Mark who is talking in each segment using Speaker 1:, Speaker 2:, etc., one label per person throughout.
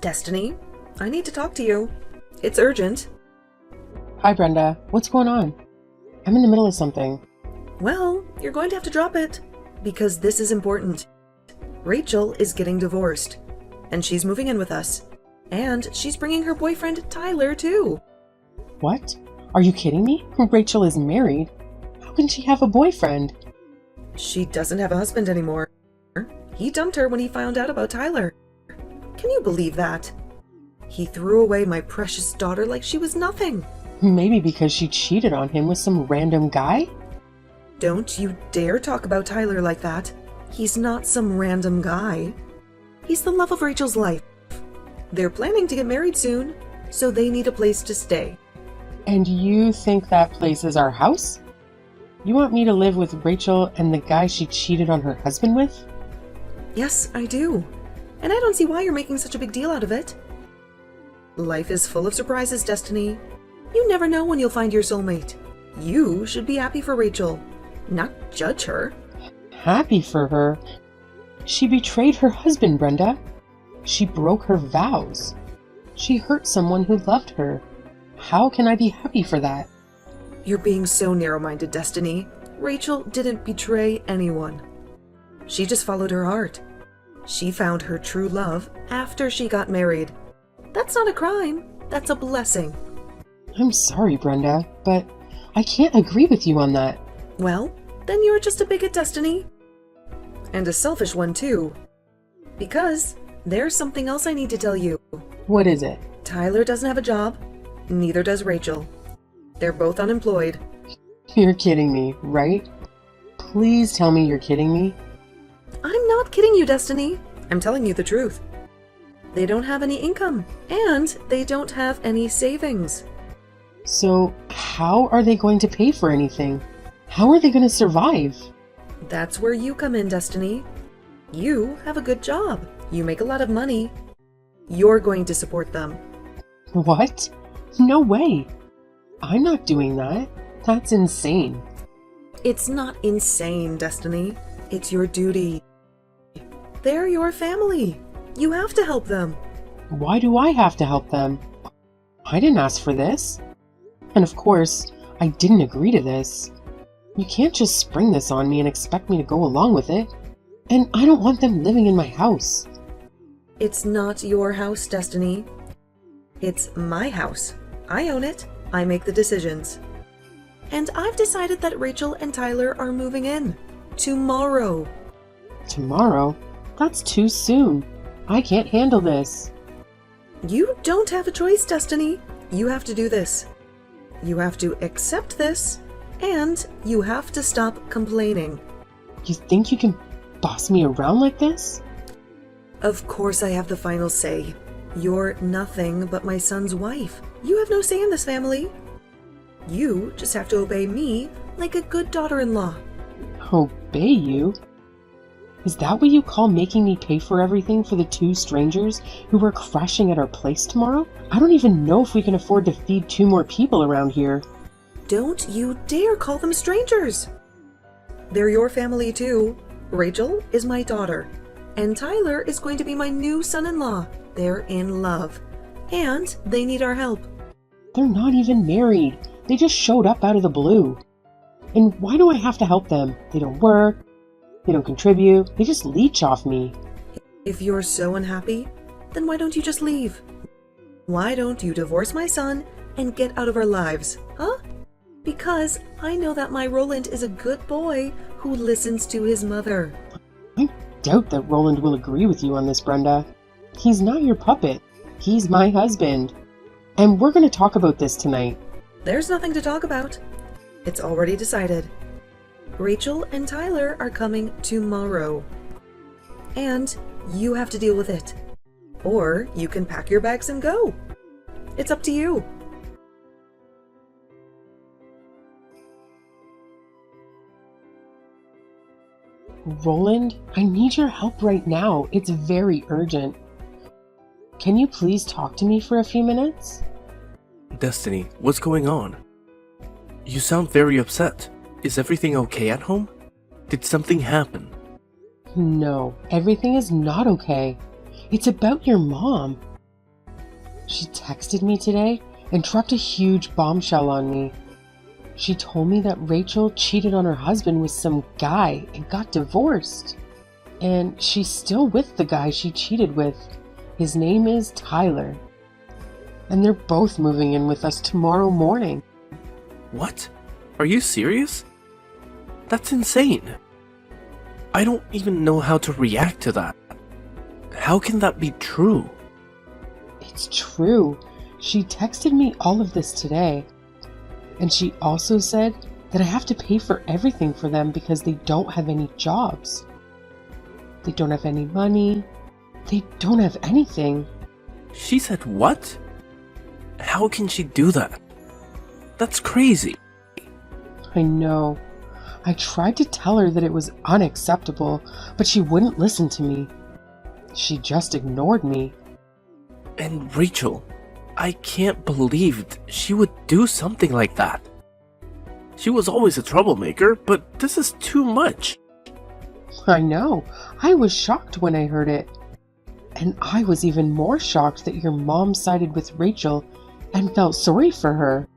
Speaker 1: Destiny, I need to talk to you. It's urgent.
Speaker 2: Hi, Brenda. What's going on? I'm in the middle of something.
Speaker 1: Well, you're going to have to drop it, because this is important. Rachel is getting divorced, and she's moving in with us. And she's bringing her boyfriend, Tyler, too.
Speaker 2: What? Are you kidding me? Rachel is married. How can she have a boyfriend?
Speaker 1: She doesn't have a husband anymore. He dumped her when he found out about Tyler. Can you believe that? He threw away my precious daughter like she was nothing.
Speaker 2: Maybe because she cheated on him with some random guy?
Speaker 1: Don't you dare talk about Tyler like that. He's not some random guy. He's the love of Rachel's life. They're planning to get married soon, so they need a place to stay.
Speaker 2: And you think that place is our house? You want me to live with Rachel and the guy she cheated on her husband with?
Speaker 1: Yes, I do. And I don't see why you're making such a big deal out of it. Life is full of surprises, Destiny. You never know when you'll find your soulmate. You should be happy for Rachel, not judge her.
Speaker 2: Happy for her? She betrayed her husband, Brenda. She broke her vows. She hurt someone who loved her. How can I be happy for that?
Speaker 1: You're being so narrow-minded, Destiny. Rachel didn't betray anyone. She just followed her heart. She found her true love after she got married. That's not a crime. That's a blessing.
Speaker 2: I'm sorry, Brenda, but I can't agree with you on that.
Speaker 1: Well, then you're just a bigot, Destiny. And a selfish one, too. Because there's something else I need to tell you.
Speaker 2: What is it?
Speaker 1: Tyler doesn't have a job. Neither does Rachel. They're both unemployed.
Speaker 2: You're kidding me, right? Please tell me you're kidding me.
Speaker 1: I'm not kidding you, Destiny. I'm telling you the truth. They don't have any income, and they don't have any savings.
Speaker 2: So, how are they going to pay for anything? How are they going to survive?
Speaker 1: That's where you come in, Destiny. You have a good job. You make a lot of money. You're going to support them.
Speaker 2: What? No way. I'm not doing that. That's insane.
Speaker 1: It's not insane, Destiny. It's your duty. They're your family. You have to help them.
Speaker 2: Why do I have to help them? I didn't ask for this. And of course, I didn't agree to this. You can't just spring this on me and expect me to go along with it. And I don't want them living in my house.
Speaker 1: It's not your house, Destiny. It's my house. I own it. I make the decisions. And I've decided that Rachel and Tyler are moving in. Tomorrow.
Speaker 2: Tomorrow? That's too soon. I can't handle this.
Speaker 1: You don't have a choice, Destiny. You have to do this. You have to accept this, and you have to stop complaining.
Speaker 2: You think you can boss me around like this?
Speaker 1: Of course I have the final say. You're nothing but my son's wife. You have no say in this family. You just have to obey me like a good daughter-in-law.
Speaker 2: Obey you? Is that what you call making me pay for everything for the two strangers who are crashing at our place tomorrow? I don't even know if we can afford to feed 2 more people around here.
Speaker 1: Don't you dare call them strangers. They're your family too. Rachel is my daughter, and Tyler is going to be my new son-in-law. They're in love, and they need our help.
Speaker 2: They're not even married. They just showed up out of the blue. And why do I have to help them? They don't work. They don't contribute. They just leech off me.
Speaker 1: If you're so unhappy, then why don't you just leave? Why don't you divorce my son and get out of our lives, huh? Because I know that my Roland is a good boy who listens to his mother.
Speaker 2: I doubt that Roland will agree with you on this, Brenda. He's not your puppet. He's my husband. And we're going to talk about this tonight.
Speaker 1: There's nothing to talk about. It's already decided. Rachel and Tyler are coming tomorrow. And you have to deal with it. Or you can pack your bags and go. It's up to you.
Speaker 2: Roland, I need your help right now. It's very urgent. Can you please talk to me for a few minutes?
Speaker 3: Destiny, what's going on? You sound very upset. Is everything okay at home? Did something happen?
Speaker 2: No, everything is not okay. It's about your mom. She texted me today and dropped a huge bombshell on me. She told me that Rachel cheated on her husband with some guy and got divorced. And she's still with the guy she cheated with. His name is Tyler. And they're both moving in with us tomorrow morning.
Speaker 3: What? Are you serious? That's insane. I don't even know how to react to that. How can that be true?
Speaker 2: It's true. She texted me all of this today. And she also said that I have to pay for everything for them because they don't have any jobs. They don't have any money. They don't have anything.
Speaker 3: She said what? How can she do that? That's crazy.
Speaker 2: I know. I tried to tell her that it was unacceptable, but she wouldn't listen to me. She just ignored me.
Speaker 3: And Rachel, I can't believe she would do something like that. She was always a troublemaker, but this is too much.
Speaker 2: I know. I was shocked when I heard it. And I was even more shocked that your mom sided with Rachel and felt sorry for her.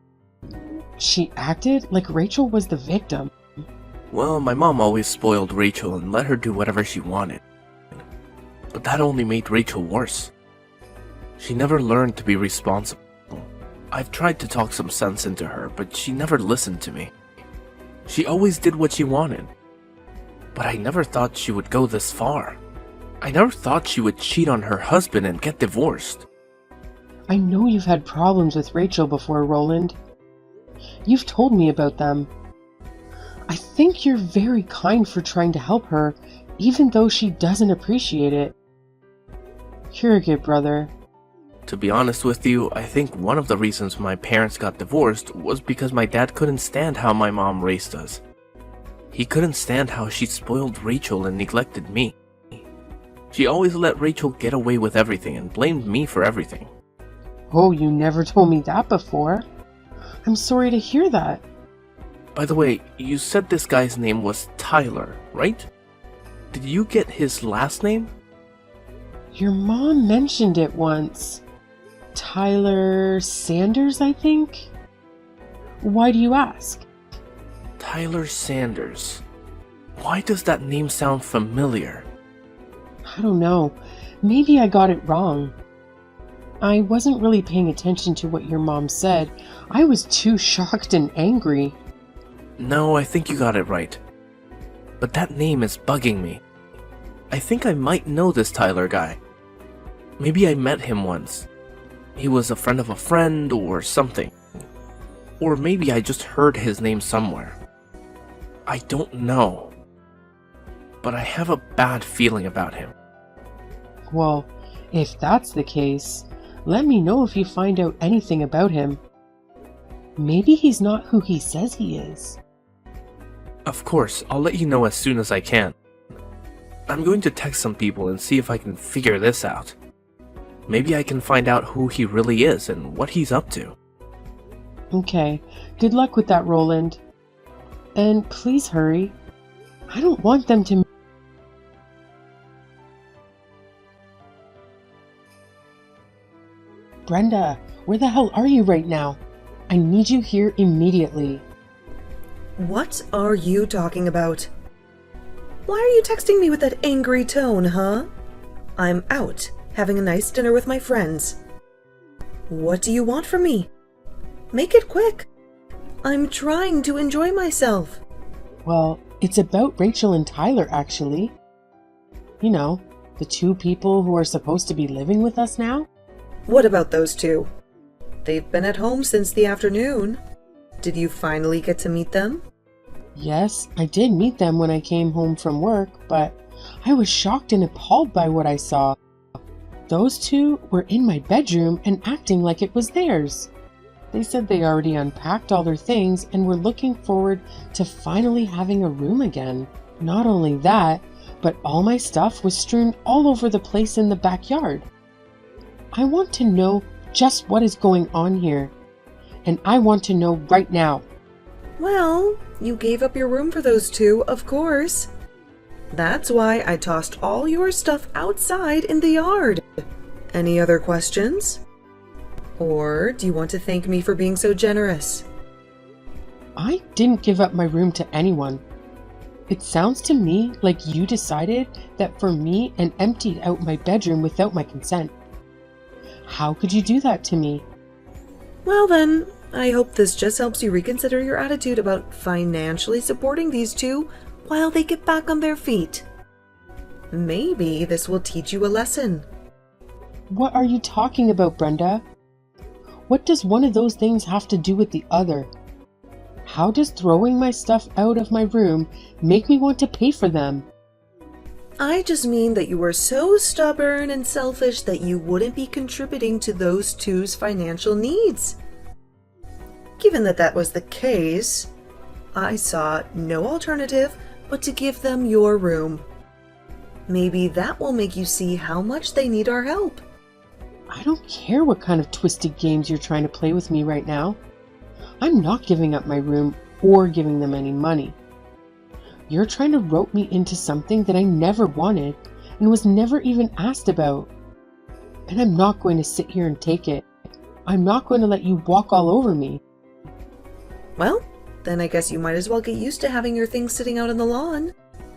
Speaker 2: She acted like Rachel was the victim.
Speaker 3: Well, my mom always spoiled Rachel and let her do whatever she wanted. But that only made Rachel worse. She never learned to be responsible. I've tried to talk some sense into her, but she never listened to me. She always did what she wanted. But I never thought she would go this far. I never thought she would cheat on her husband and get divorced.
Speaker 2: I know you've had problems with Rachel before, Roland. You've told me about them. I think you're very kind for trying to help her, even though she doesn't appreciate it. You're a good brother.
Speaker 3: To be honest with you, I think one of the reasons my parents got divorced was because my dad couldn't stand how my mom raised us. He couldn't stand how she spoiled Rachel and neglected me. She always let Rachel get away with everything and blamed me for everything.
Speaker 2: Oh, you never told me that before. I'm sorry to hear that.
Speaker 3: By the way, you said this guy's name was Tyler, right? Did you get his last name?
Speaker 2: Your mom mentioned it once. Tyler Sanders, I think? Why do you ask?
Speaker 3: Tyler Sanders. Why does that name sound familiar?
Speaker 2: I don't know. Maybe I got it wrong. I wasn't really paying attention to what your mom said. I was too shocked and angry.
Speaker 3: No, I think you got it right. But that name is bugging me. I think I might know this Tyler guy. Maybe I met him once. He was a friend of a friend or something. Or maybe I just heard his name somewhere. I don't know. But I have a bad feeling about him.
Speaker 2: Well, if that's the case, let me know if you find out anything about him. Maybe he's not who he says he is.
Speaker 3: Of course, I'll let you know as soon as I can. I'm going to text some people and see if I can figure this out. Maybe I can find out who he really is and what he's up to.
Speaker 2: Okay, good luck with that, Roland. And please hurry. I don't want them to... Brenda, where the hell are you right now? I need you here immediately.
Speaker 1: What are you talking about? Why are you texting me with that angry tone, huh? I'm out, having a nice dinner with my friends. What do you want from me? Make it quick. I'm trying to enjoy myself.
Speaker 2: Well, it's about Rachel and Tyler, actually. You know, the two people who are supposed to be living with us now.
Speaker 1: What about those two? They've been at home since the afternoon. Did you finally get to meet them?
Speaker 2: Yes, I did meet them when I came home from work, but I was shocked and appalled by what I saw. Those two were in my bedroom and acting like it was theirs. They said they already unpacked all their things and were looking forward to finally having a room again. Not only that, but all my stuff was strewn all over the place in the backyard. I want to know just what is going on here, and I want to know right now.
Speaker 1: Well, you gave up your room for those two, of course. That's why I tossed all your stuff outside in the yard. Any other questions? Or do you want to thank me for being so generous?
Speaker 2: I didn't give up my room to anyone. It sounds to me like you decided that for me and emptied out my bedroom without my consent. How could you do that to me?
Speaker 1: Well then, I hope this just helps you reconsider your attitude about financially supporting these two while they get back on their feet. Maybe this will teach you a lesson.
Speaker 2: What are you talking about, Brenda? What does one of those things have to do with the other? How does throwing my stuff out of my room make me want to pay for them?
Speaker 1: I just mean that you were so stubborn and selfish that you wouldn't be contributing to those two's financial needs. Given that that was the case, I saw no alternative but to give them your room. Maybe that will make you see how much they need our help.
Speaker 2: I don't care what kind of twisted games you're trying to play with me right now. I'm not giving up my room or giving them any money. You're trying to rope me into something that I never wanted and was never even asked about. And I'm not going to sit here and take it. I'm not going to let you walk all over me.
Speaker 1: Well, then I guess you might as well get used to having your things sitting out on the lawn.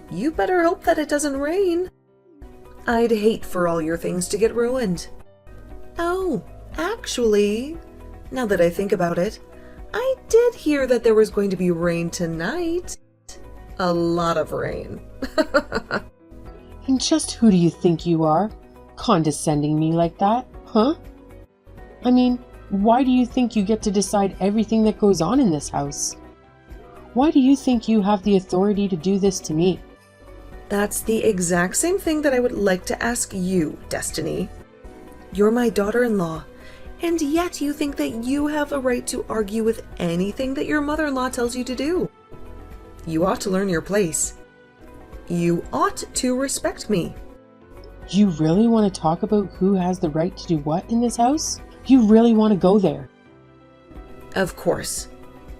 Speaker 1: You better hope that it doesn't rain. I'd hate for all your things to get ruined. Oh, actually, now that I think about it, I did hear that there was going to be rain tonight. A lot of rain.
Speaker 2: And just who do you think you are, condescending me like that, huh? I mean, why do you think you get to decide everything that goes on in this house? Why do you think you have the authority to do this to me?
Speaker 1: That's the exact same thing that I would like to ask you, Destiny. You're my daughter-in-law, and yet you think that you have a right to argue with anything that your mother-in-law tells you to do. You ought to learn your place. You ought to respect me.
Speaker 2: You really want to talk about who has the right to do what in this house? You really want to go there?
Speaker 1: Of course.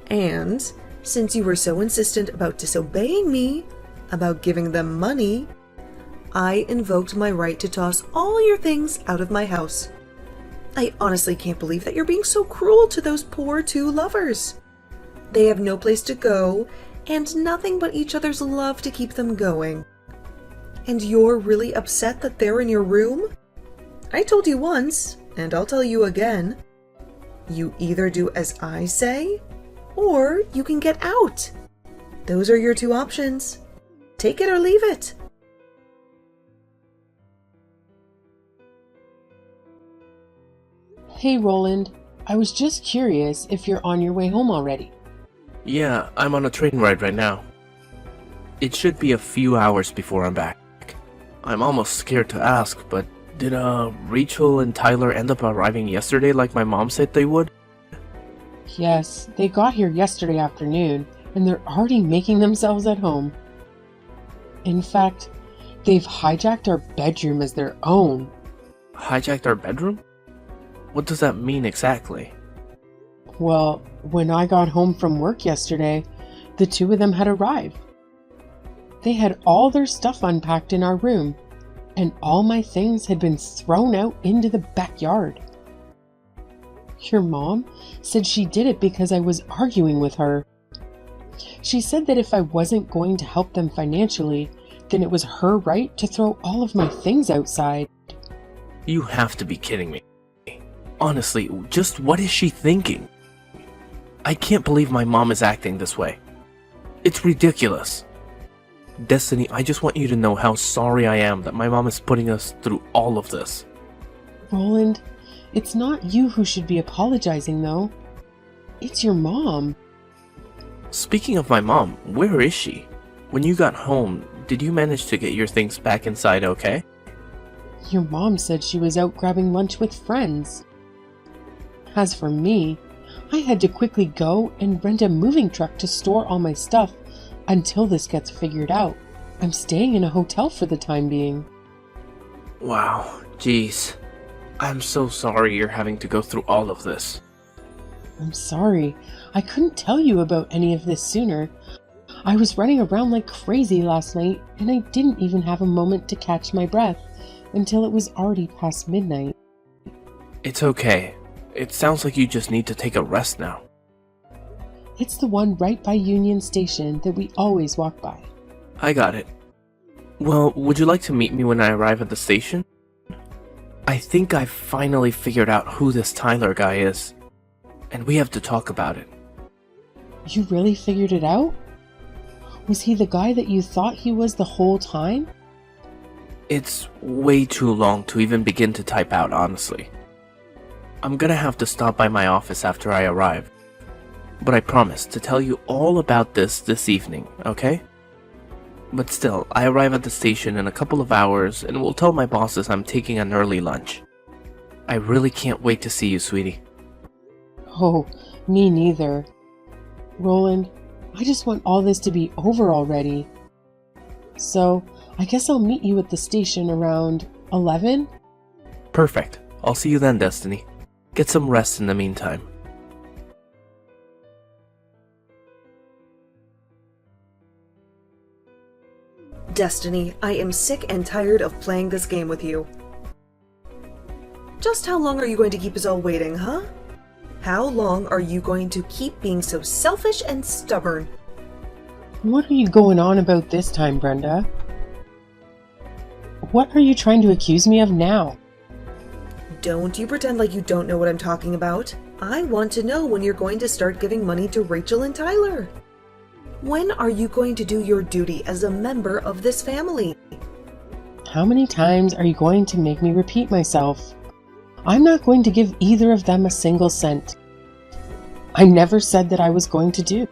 Speaker 1: And since you were so insistent about disobeying me, about giving them money, I invoked my right to toss all your things out of my house. I honestly can't believe that you're being so cruel to those poor two lovers. They have no place to go, and nothing but each other's love to keep them going. And you're really upset that they're in your room? I told you once, and I'll tell you again. You either do as I say, or you can get out. Those are your two options. Take it or leave it.
Speaker 2: Hey, Roland. I was just curious if you're on your way home already.
Speaker 3: Yeah, I'm on a train ride right now. It should be a few hours before I'm back. I'm almost scared to ask, but did Rachel and Tyler end up arriving yesterday like my mom said they would?
Speaker 2: Yes, they got here yesterday afternoon, and they're already making themselves at home. In fact, they've hijacked our bedroom as their own.
Speaker 3: Hijacked our bedroom? What does that mean exactly?
Speaker 2: Well, when I got home from work yesterday, the two of them had arrived. They had all their stuff unpacked in our room, and all my things had been thrown out into the backyard. Your mom said she did it because I was arguing with her. She said that if I wasn't going to help them financially, then it was her right to throw all of my things outside.
Speaker 3: You have to be kidding me. Honestly, just what is she thinking? I can't believe my mom is acting this way. It's ridiculous. Destiny, I just want you to know how sorry I am that my mom is putting us through all of this.
Speaker 2: Roland, it's not you who should be apologizing, though. It's your mom.
Speaker 3: Speaking of my mom, where is she? When you got home, did you manage to get your things back inside okay?
Speaker 2: Your mom said she was out grabbing lunch with friends. As for me, I had to quickly go and rent a moving truck to store all my stuff until this gets figured out. I'm staying in a hotel for the time being.
Speaker 3: Wow, jeez. I'm so sorry you're having to go through all of this.
Speaker 2: I'm sorry. I couldn't tell you about any of this sooner. I was running around like crazy last night, and I didn't even have a moment to catch my breath until it was already past midnight.
Speaker 3: It's okay. It sounds like you just need to take a rest now.
Speaker 2: It's the one right by Union Station that we always walk by.
Speaker 3: I got it. Well, would you like to meet me when I arrive at the station? I think I've finally figured out who this Tyler guy is, and we have to talk about it.
Speaker 2: You really figured it out? Was he the guy that you thought he was the whole time?
Speaker 3: It's way too long to even begin to type out, honestly. I'm gonna have to stop by my office after I arrive, but I promise to tell you all about this evening, okay? But still, I arrive at the station in a couple of hours and will tell my bosses I'm taking an early lunch. I really can't wait to see you, sweetie.
Speaker 2: Oh, me neither. Roland, I just want all this to be over already. So, I guess I'll meet you at the station around 11?
Speaker 3: Perfect. I'll see you then, Destiny. Get some rest in the meantime.
Speaker 1: Destiny, I am sick and tired of playing this game with you. Just how long are you going to keep us all waiting, huh? How long are you going to keep being so selfish and stubborn?
Speaker 2: What are you going on about this time, Brenda? What are you trying to accuse me of now?
Speaker 1: Don't you pretend like you don't know what I'm talking about. I want to know when you're going to start giving money to Rachel and Tyler. When are you going to do your duty as a member of this family?
Speaker 2: How many times are you going to make me repeat myself? I'm not going to give either of them a single cent. I never said that I was going to do.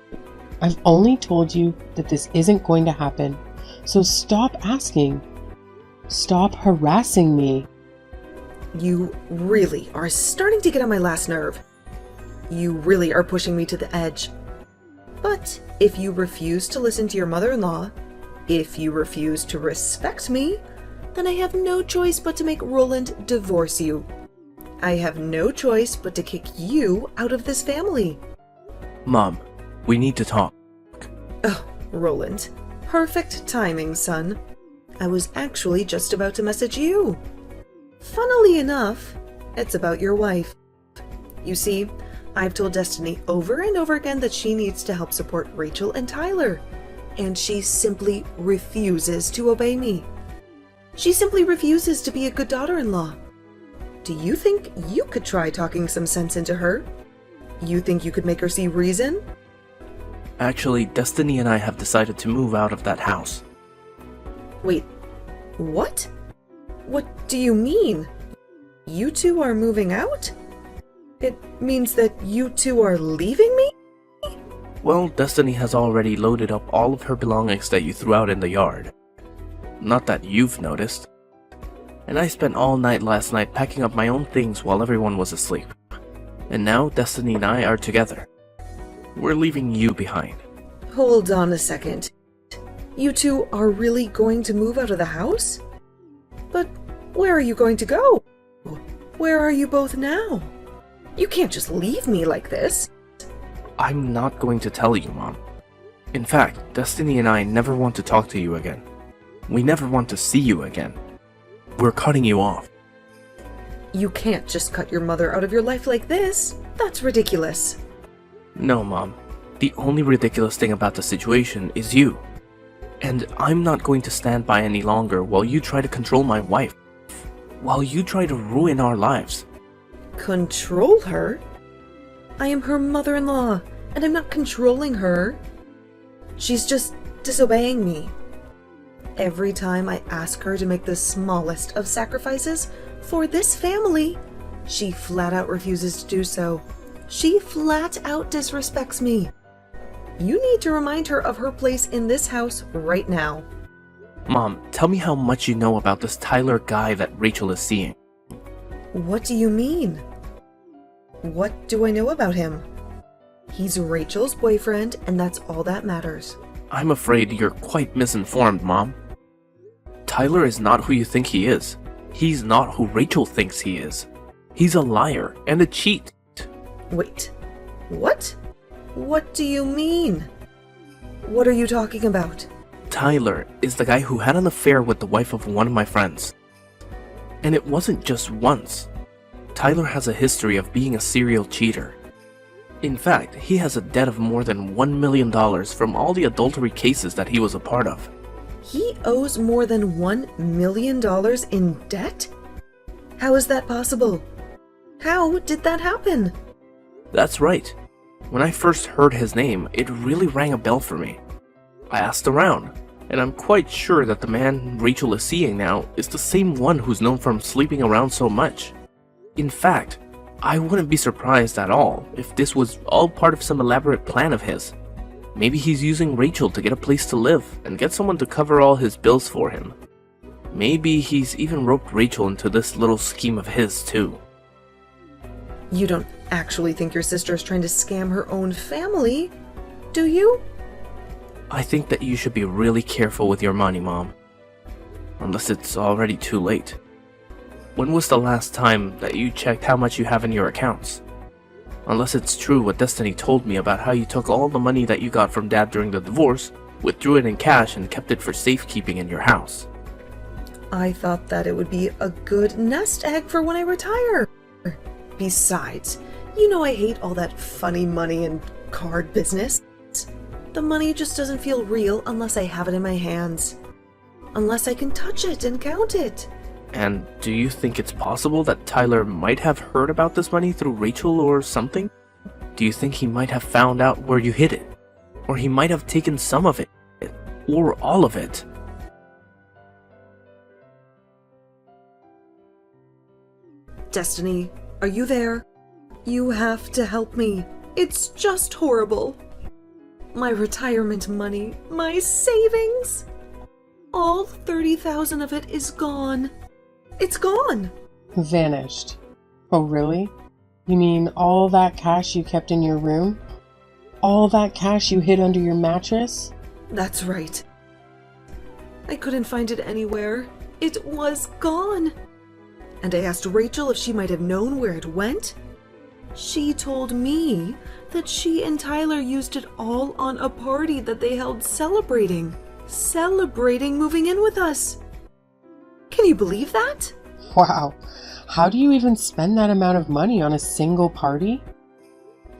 Speaker 2: I've only told you that this isn't going to happen. So stop asking. Stop harassing me.
Speaker 1: You really are starting to get on my last nerve. You really are pushing me to the edge. But if you refuse to listen to your mother-in-law, if you refuse to respect me, then I have no choice but to make Roland divorce you. I have no choice but to kick you out of this family.
Speaker 3: Mom, we need to talk.
Speaker 1: Oh, Roland. Perfect timing, son. I was actually just about to message you. Funnily enough, it's about your wife. You see, I've told Destiny over and over again that she needs to help support Rachel and Tyler, and she simply refuses to obey me. She simply refuses to be a good daughter-in-law. Do you think you could try talking some sense into her? You think you could make her see reason?
Speaker 3: Actually, Destiny and I have decided to move out of that house.
Speaker 1: Wait, what? What do you mean? You two are moving out? It means that you two are leaving me?
Speaker 3: Well, Destiny has already loaded up all of her belongings that you threw out in the yard. Not that you've noticed. And I spent all night last night packing up my own things while everyone was asleep. And now Destiny and I are together. We're leaving you behind.
Speaker 1: Hold on a second. You two are really going to move out of the house? But where are you going to go? Where are you both now? You can't just leave me like this.
Speaker 3: I'm not going to tell you, Mom. In fact, Destiny and I never want to talk to you again. We never want to see you again. We're cutting you off.
Speaker 1: You can't just cut your mother out of your life like this. That's ridiculous.
Speaker 3: No, Mom. The only ridiculous thing about the situation is you. And I'm not going to stand by any longer while you try to control my wife. While you try to ruin our lives.
Speaker 1: Control her? I am her mother-in-law, and I'm not controlling her. She's just disobeying me. Every time I ask her to make the smallest of sacrifices for this family, she flat out refuses to do so. She flat out disrespects me. You need to remind her of her place in this house right now.
Speaker 3: Mom, tell me how much you know about this Tyler guy that Rachel is seeing.
Speaker 1: What do you mean? What do I know about him? He's Rachel's boyfriend, and that's all that matters.
Speaker 3: I'm afraid you're quite misinformed, Mom. Tyler is not who you think he is. He's not who Rachel thinks he is. He's a liar and a cheat.
Speaker 1: Wait, what? What do you mean? What are you talking about?
Speaker 3: Tyler is the guy who had an affair with the wife of one of my friends. And it wasn't just once. Tyler has a history of being a serial cheater. In fact, he has a debt of more than $1 million from all the adultery cases that he was a part of.
Speaker 1: He owes more than $1 million in debt? How is that possible? How did that happen?
Speaker 3: That's right. When I first heard his name, it really rang a bell for me. I asked around, and I'm quite sure that the man Rachel is seeing now is the same one who's known for sleeping around so much. In fact, I wouldn't be surprised at all if this was all part of some elaborate plan of his. Maybe he's using Rachel to get a place to live and get someone to cover all his bills for him. Maybe he's even roped Rachel into this little scheme of his too.
Speaker 1: You don't actually think your sister is trying to scam her own family, do you?
Speaker 3: I think that you should be really careful with your money, Mom. Unless it's already too late. When was the last time that you checked how much you have in your accounts? Unless it's true what Destiny told me about how you took all the money that you got from Dad during the divorce, withdrew it in cash, and kept it for safekeeping in your house.
Speaker 1: I thought that it would be a good nest egg for when I retire. Besides, you know I hate all that funny money and card business. The money just doesn't feel real unless I have it in my hands. Unless I can touch it and count it.
Speaker 3: And do you think it's possible that Tyler might have heard about this money through Rachel or something? Do you think he might have found out where you hid it? Or he might have taken some of it? Or all of it?
Speaker 1: Destiny, are you there? You have to help me. It's just horrible. My retirement money, my savings. All 30,000 of it is gone. It's gone.
Speaker 2: Vanished. Oh, really? You mean all that cash you kept in your room? All that cash you hid under your mattress?
Speaker 1: That's right. I couldn't find it anywhere. It was gone. And I asked Rachel if she might have known where it went. She told me that she and Tyler used it all on a party that they held celebrating moving in with us. Can you believe that?
Speaker 2: Wow. How do you even spend that amount of money on a single party?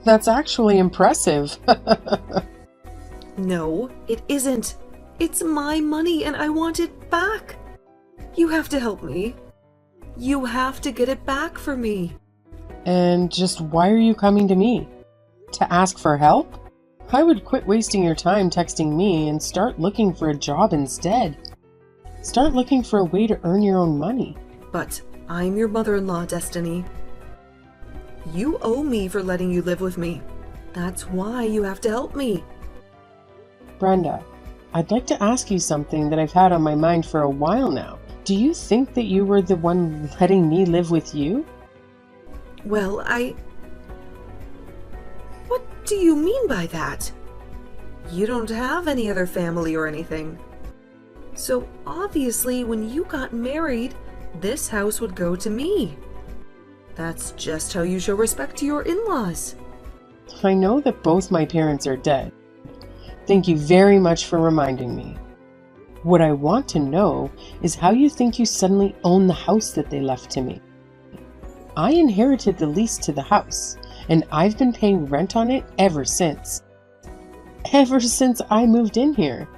Speaker 2: That's actually impressive.
Speaker 1: No, it isn't. It's my money and I want it back. You have to help me. You have to get it back for me.
Speaker 2: And just why are you coming to me? To ask for help? I would quit wasting your time texting me and start looking for a job instead. Start looking for a way to earn your own money.
Speaker 1: But I'm your mother-in-law, Destiny. You owe me for letting you live with me. That's why you have to help me.
Speaker 2: Brenda, I'd like to ask you something that I've had on my mind for a while now. Do you think that you were the one letting me live with you?
Speaker 1: Well, What do you mean by that? You don't have any other family or anything. So obviously when you got married, this house would go to me. That's just how you show respect to your in-laws.
Speaker 2: I know that both my parents are dead. Thank you very much for reminding me. What I want to know is how you think you suddenly own the house that they left to me. I inherited the lease to the house, and I've been paying rent on it ever since. Ever since I moved in here.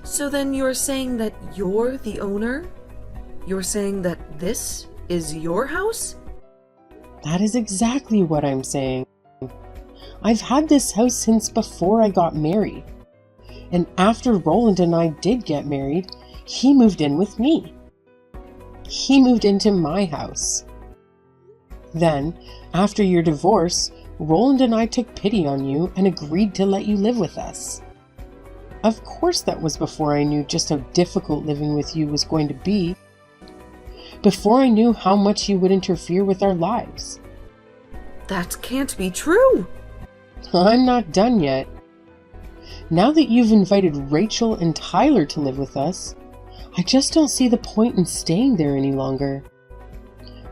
Speaker 1: So then you're saying that you're the owner? You're saying that this is your house?
Speaker 2: That is exactly what I'm saying. I've had this house since before I got married. And after Roland and I did get married, he moved in with me. He moved into my house. Then, after your divorce, Roland and I took pity on you and agreed to let you live with us. Of course that was before I knew just how difficult living with you was going to be. Before I knew how much you would interfere with our lives.
Speaker 1: That can't be true.
Speaker 2: I'm not done yet. Now that you've invited Rachel and Tyler to live with us, I just don't see the point in staying there any longer.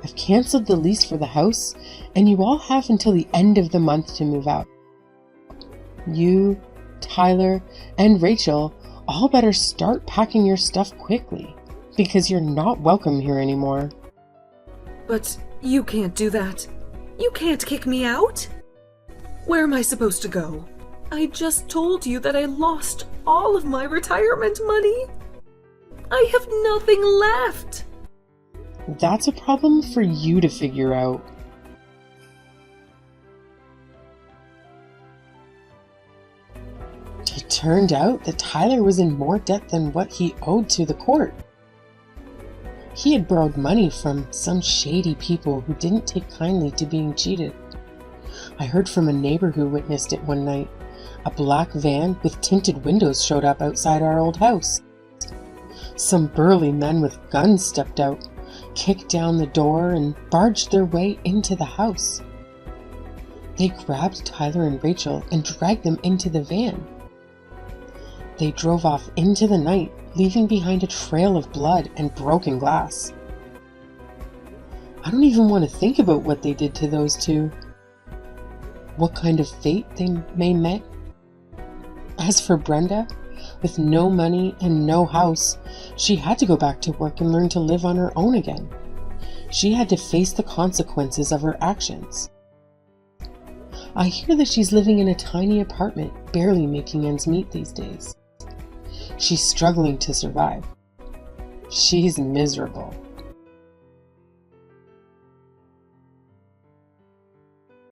Speaker 2: I've canceled the lease for the house, and you all have until the end of the month to move out. You, Tyler, and Rachel all better start packing your stuff quickly, because you're not welcome here anymore.
Speaker 1: But You can't do that. You can't kick me out. Where am I supposed to go? I just told you that I lost all of my retirement money. I have nothing left.
Speaker 2: That's a problem for you to figure out. It turned out that Tyler was in more debt than what he owed to the court. He had borrowed money from some shady people who didn't take kindly to being cheated. I heard from a neighbor who witnessed it one night. A black van with tinted windows showed up outside our old house. Some burly men with guns stepped out, kicked down the door, and barged their way into the house. They grabbed Tyler and Rachel and dragged them into the van. They drove off into the night, leaving behind a trail of blood and broken glass. I don't even want to think about what they did to those two. What kind of fate they may met. As for Brenda, with no money and no house, she had to go back to work and learn to live on her own again. She had to face the consequences of her actions. I hear that she's living in a tiny apartment, barely making ends meet these days. She's struggling to survive. She's miserable.